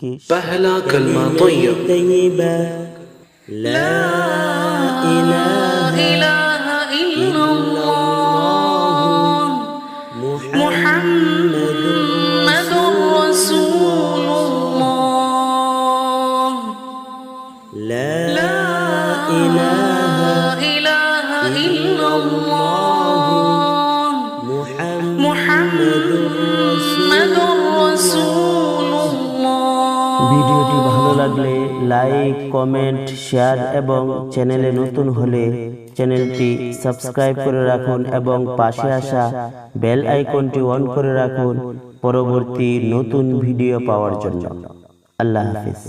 पहला कलमा तय्यब ला इलाहा इल्लल्लाह मुहम्मदुर रसूलुल्लाह ला इलाहा इल्लल्लाह मुहम्मदुर রাসূলুল্লাহ। ভিডিওটি ভালো লাগলে লাইক, কমেন্ট, শেয়ার এবং চ্যানেলে নতুন হলে চ্যানেলটি সাবস্ক্রাইব করে রাখুন এবং পাশে আসা বেল আইকনটি অন করে রাখুন পরবর্তী নতুন ভিডিও পাওয়ার জন্য। আল্লাহ হাফেজ।